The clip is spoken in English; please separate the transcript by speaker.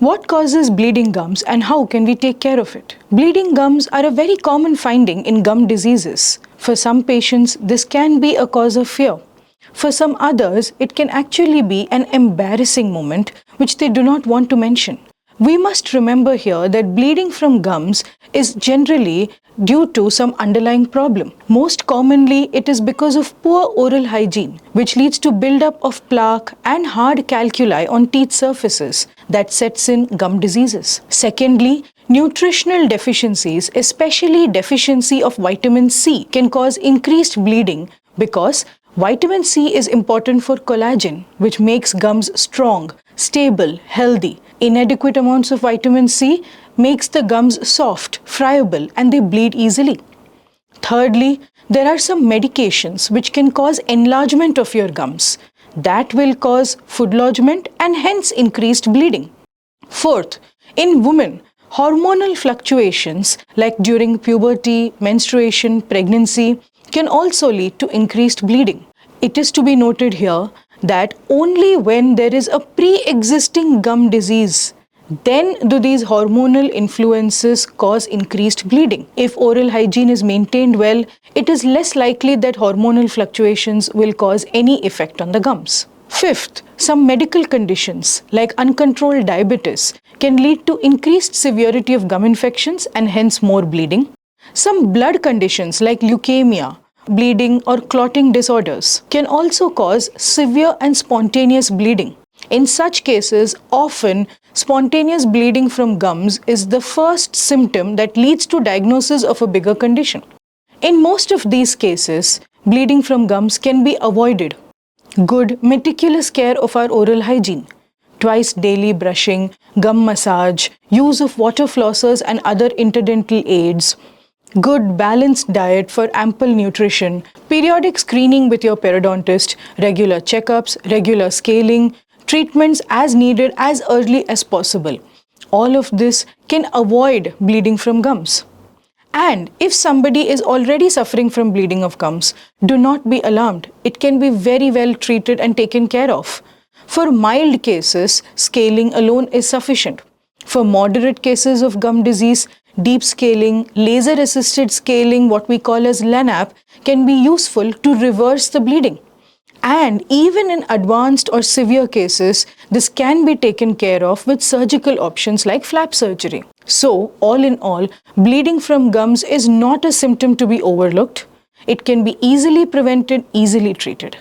Speaker 1: What causes bleeding gums and how can we take care of it? Bleeding gums are a very common finding in gum diseases. For some patients, this can be a cause of fear. For some others, it can actually be an embarrassing moment which they do not want to mention. We must remember here that bleeding from gums is generally due to some underlying problem. Most commonly, it is because of poor oral hygiene, which leads to buildup of plaque and hard calculi on teeth surfaces that sets in gum diseases. Secondly, nutritional deficiencies, especially deficiency of vitamin C, can cause increased bleeding because vitamin C is important for collagen, which makes gums strong, stable, healthy. Inadequate amounts of vitamin C makes the gums soft, friable, and they bleed easily. Thirdly, there are some medications which can cause enlargement of your gums. That will cause food lodgement and hence increased bleeding. Fourth, in women, hormonal fluctuations like during puberty, menstruation, pregnancy can also lead to increased bleeding. It is to be noted here that only when there is a pre-existing gum disease, then do these hormonal influences cause increased bleeding. If oral hygiene is maintained well, it is less likely that hormonal fluctuations will cause any effect on the gums. Fifth, some medical conditions like uncontrolled diabetes can lead to increased severity of gum infections and hence more bleeding. Some blood conditions like leukemia, bleeding or clotting disorders can also cause severe and spontaneous bleeding. In such cases, often spontaneous bleeding from gums is the first symptom that leads to diagnosis of a bigger condition. In most of these cases, bleeding from gums can be avoided. Good, meticulous care of our oral hygiene, twice daily brushing, gum massage, use of water flossers and other interdental aids, good balanced diet for ample nutrition, periodic screening with your periodontist, regular checkups, regular scaling, treatments as needed as early as possible. All of this can avoid bleeding from gums. And if somebody is already suffering from bleeding of gums, do not be alarmed. It can be very well treated and taken care of. For mild cases, scaling alone is sufficient. For moderate cases of gum disease, deep scaling, laser-assisted scaling, what we call as LANAP, can be useful to reverse the bleeding. And even in advanced or severe cases, this can be taken care of with surgical options like flap surgery. So, all in all, bleeding from gums is not a symptom to be overlooked. It can be easily prevented, easily treated.